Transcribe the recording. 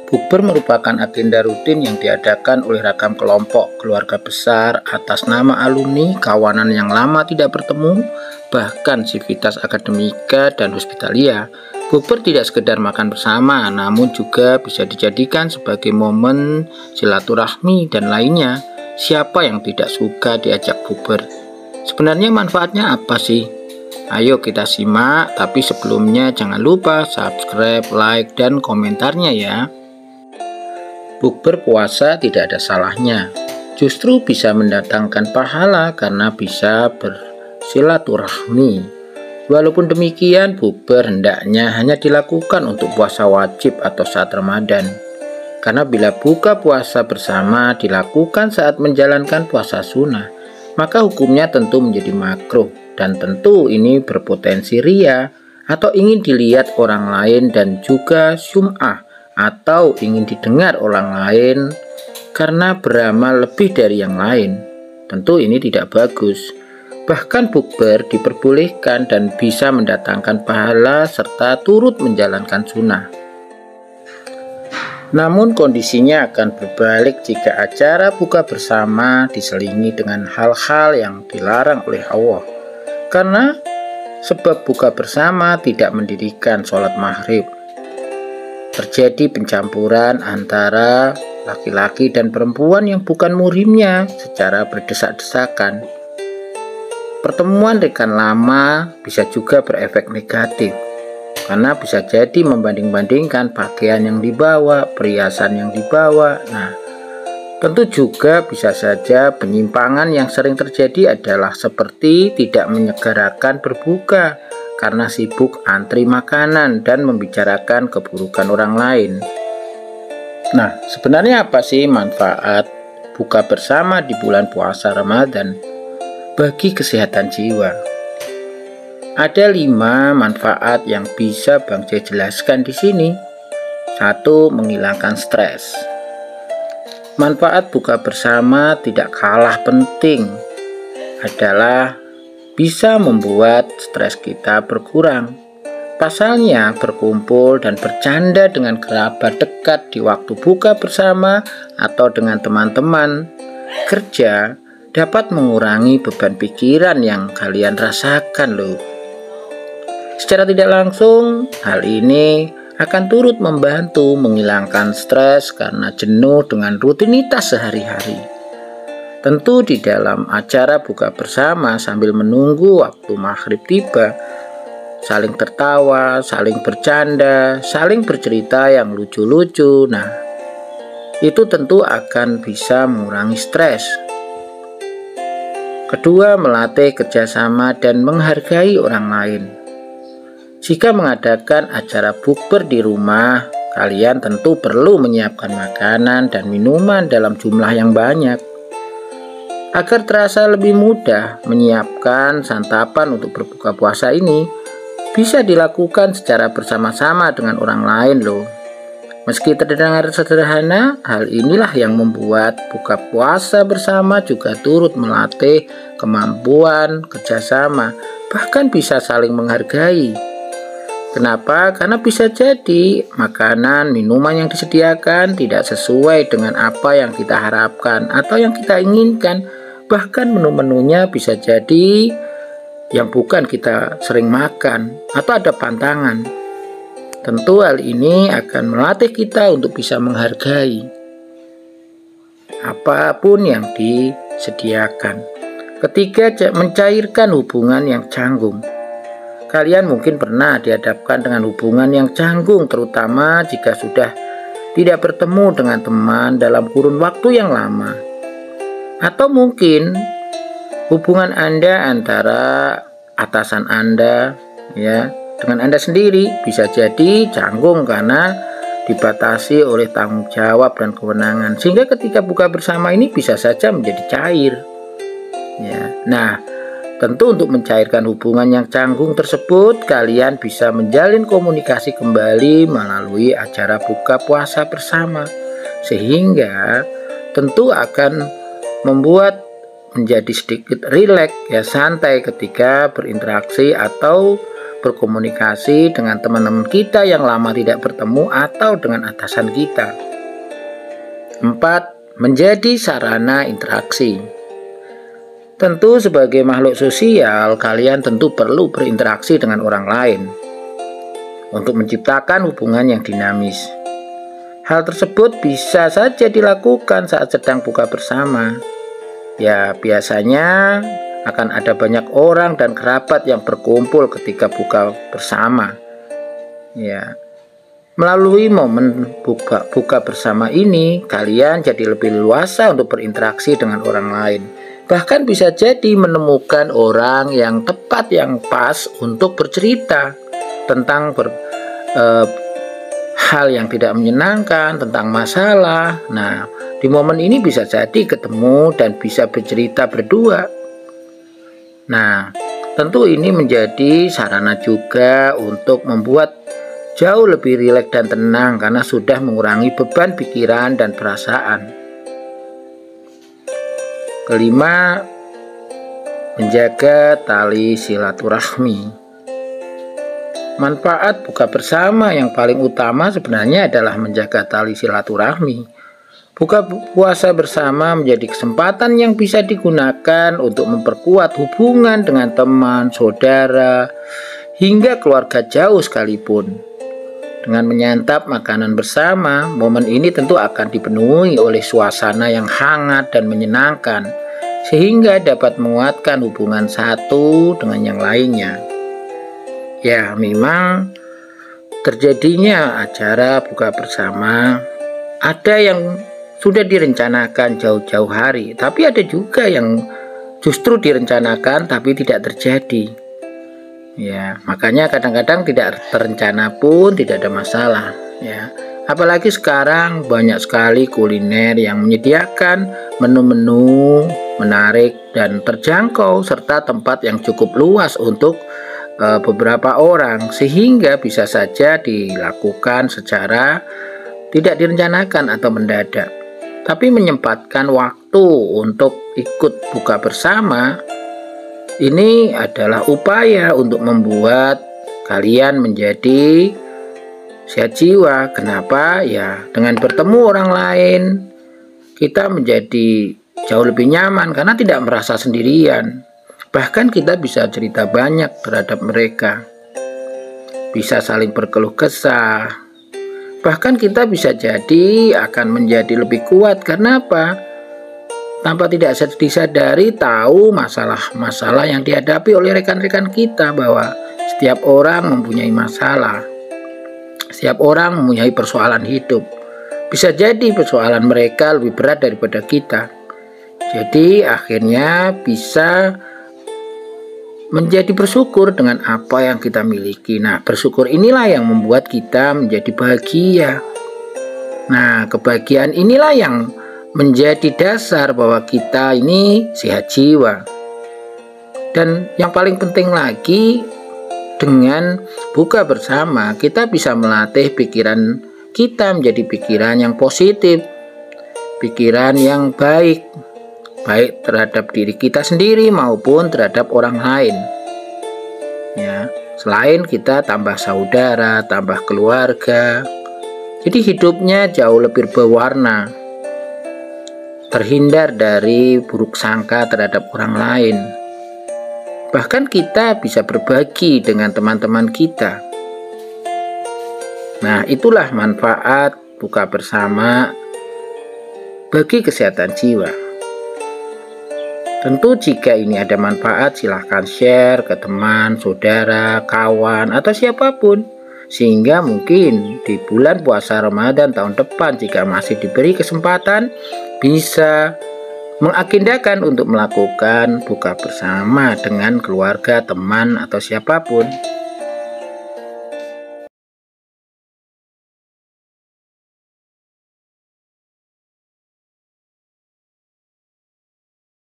Bukber merupakan agenda rutin yang diadakan oleh ragam kelompok, keluarga besar, atas nama alumni, kawanan yang lama tidak bertemu, bahkan sivitas akademika dan hospitalia. Bukber tidak sekedar makan bersama, namun juga bisa dijadikan sebagai momen silaturahmi dan lainnya. Siapa yang tidak suka diajak bukber? Sebenarnya manfaatnya apa sih? Ayo kita simak, tapi sebelumnya jangan lupa subscribe, like, dan komentarnya ya. Bukber puasa tidak ada salahnya, justru bisa mendatangkan pahala karena bisa bersilaturahmi. Walaupun demikian, bukber hendaknya hanya dilakukan untuk puasa wajib atau saat Ramadan. Karena bila buka puasa bersama dilakukan saat menjalankan puasa sunnah, maka hukumnya tentu menjadi makruh, dan tentu ini berpotensi ria atau ingin dilihat orang lain, dan juga sum'ah atau ingin didengar orang lain karena beramal lebih dari yang lain. Tentu ini tidak bagus. Bahkan bukber diperbolehkan dan bisa mendatangkan pahala serta turut menjalankan sunnah. Namun kondisinya akan berbalik jika acara buka bersama diselingi dengan hal-hal yang dilarang oleh Allah. Karena sebab buka bersama tidak mendirikan sholat maghrib. Terjadi pencampuran antara laki-laki dan perempuan yang bukan muhrimnya secara berdesak-desakan. Pertemuan rekan lama bisa juga berefek negatif, karena bisa jadi membanding-bandingkan pakaian yang dibawa, perhiasan yang dibawa. Nah, tentu juga bisa saja penyimpangan yang sering terjadi adalah seperti tidak menyegerakan berbuka, karena sibuk antri makanan dan membicarakan keburukan orang lain. Nah, sebenarnya apa sih manfaat buka bersama di bulan puasa Ramadan bagi kesehatan jiwa? Ada 5 manfaat yang bisa Bang J jelaskan di sini. 1. Menghilangkan stres. Manfaat buka bersama tidak kalah penting adalah bisa membuat stres kita berkurang. Pasalnya, berkumpul dan bercanda dengan kerabat dekat di waktu buka bersama atau dengan teman-teman kerja dapat mengurangi beban pikiran yang kalian rasakan loh. Secara tidak langsung, hal ini akan turut membantu menghilangkan stres karena jenuh dengan rutinitas sehari-hari. Tentu di dalam acara buka bersama sambil menunggu waktu maghrib tiba, saling tertawa, saling bercanda, saling bercerita yang lucu-lucu. Nah, itu tentu akan bisa mengurangi stres. Kedua, melatih kerjasama dan menghargai orang lain. Jika mengadakan acara bukber di rumah, kalian tentu perlu menyiapkan makanan dan minuman dalam jumlah yang banyak. Agar terasa lebih mudah menyiapkan santapan untuk berbuka puasa ini, bisa dilakukan secara bersama-sama dengan orang lain loh. Meski terdengar sederhana, hal inilah yang membuat buka puasa bersama juga turut melatih kemampuan kerjasama, bahkan bisa saling menghargai. Kenapa? Karena bisa jadi makanan, minuman yang disediakan tidak sesuai dengan apa yang kita harapkan atau yang kita inginkan. Bahkan menu-menunya bisa jadi yang bukan kita sering makan atau ada pantangan. Tentu hal ini akan melatih kita untuk bisa menghargai apapun yang disediakan. Ketiga, mencairkan hubungan yang canggung. Kalian mungkin pernah dihadapkan dengan hubungan yang canggung, terutama jika sudah tidak bertemu dengan teman dalam kurun waktu yang lama. Atau mungkin hubungan Anda antara atasan Anda dengan Anda sendiri bisa jadi canggung karena dibatasi oleh tanggung jawab dan kewenangan, sehingga ketika buka bersama ini bisa saja menjadi cair. Nah, tentu untuk mencairkan hubungan yang canggung tersebut, kalian bisa menjalin komunikasi kembali melalui acara buka puasa bersama, sehingga tentu akan membuat menjadi sedikit rileks santai ketika berinteraksi atau berkomunikasi dengan teman-teman kita yang lama tidak bertemu atau dengan atasan kita. 4. Menjadi sarana interaksi. Tentu sebagai makhluk sosial, kalian tentu perlu berinteraksi dengan orang lain untuk menciptakan hubungan yang dinamis. Hal tersebut bisa saja dilakukan saat sedang buka bersama. Ya, biasanya akan ada banyak orang dan kerabat yang berkumpul ketika buka bersama. Ya, melalui momen buka bersama ini, kalian jadi lebih leluasa untuk berinteraksi dengan orang lain. Bahkan bisa jadi menemukan orang yang tepat, yang pas untuk bercerita tentang hal yang tidak menyenangkan, tentang masalah. Nah, di momen ini bisa jadi ketemu dan bisa bercerita berdua. Nah, tentu ini menjadi sarana juga untuk membuat jauh lebih rileks dan tenang karena sudah mengurangi beban pikiran dan perasaan. Kelima, menjaga tali silaturahmi. Manfaat buka bersama yang paling utama sebenarnya adalah menjaga tali silaturahmi. Buka puasa bersama menjadi kesempatan yang bisa digunakan untuk memperkuat hubungan dengan teman, saudara, hingga keluarga jauh sekalipun. Dengan menyantap makanan bersama, momen ini tentu akan dipenuhi oleh suasana yang hangat dan menyenangkan, sehingga dapat menguatkan hubungan satu dengan yang lainnya. Ya, memang terjadinya acara buka bersama ada yang sudah direncanakan jauh-jauh hari, tapi ada juga yang justru direncanakan tapi tidak terjadi. Ya, makanya kadang-kadang tidak terencana pun tidak ada masalah. Ya, apalagi sekarang banyak sekali kuliner yang menyediakan menu-menu menarik dan terjangkau serta tempat yang cukup luas untuk beberapa orang, sehingga bisa saja dilakukan secara tidak direncanakan atau mendadak. Tapi menyempatkan waktu untuk ikut buka bersama ini adalah upaya untuk membuat kalian menjadi sehat jiwa. Kenapa? Ya, dengan bertemu orang lain kita menjadi jauh lebih nyaman karena tidak merasa sendirian. Bahkan kita bisa cerita banyak terhadap mereka, bisa saling berkeluh kesah. Bahkan kita bisa jadi akan menjadi lebih kuat. Karena apa? Tanpa tidak disadari tahu masalah-masalah yang dihadapi oleh rekan-rekan kita, bahwa setiap orang mempunyai masalah. Setiap orang mempunyai persoalan hidup. Bisa jadi persoalan mereka lebih berat daripada kita. Jadi akhirnya bisa menjadi bersyukur dengan apa yang kita miliki. Nah, bersyukur inilah yang membuat kita menjadi bahagia. Nah, kebahagiaan inilah yang menjadi dasar bahwa kita ini sehat jiwa. Dan yang paling penting lagi, dengan buka bersama kita bisa melatih pikiran kita menjadi pikiran yang positif, pikiran yang baik terhadap diri kita sendiri maupun terhadap orang lain. Ya, selain kita tambah saudara, tambah keluarga, jadi hidupnya jauh lebih berwarna, terhindar dari buruk sangka terhadap orang lain. Bahkan kita bisa berbagi dengan teman-teman kita. Nah, itulah manfaat buka bersama bagi kesehatan jiwa. Tentu jika ini ada manfaat, silahkan share ke teman, saudara, kawan, atau siapapun. Sehingga mungkin di bulan puasa Ramadan tahun depan, jika masih diberi kesempatan, bisa mengagendakan untuk melakukan buka bersama dengan keluarga, teman, atau siapapun.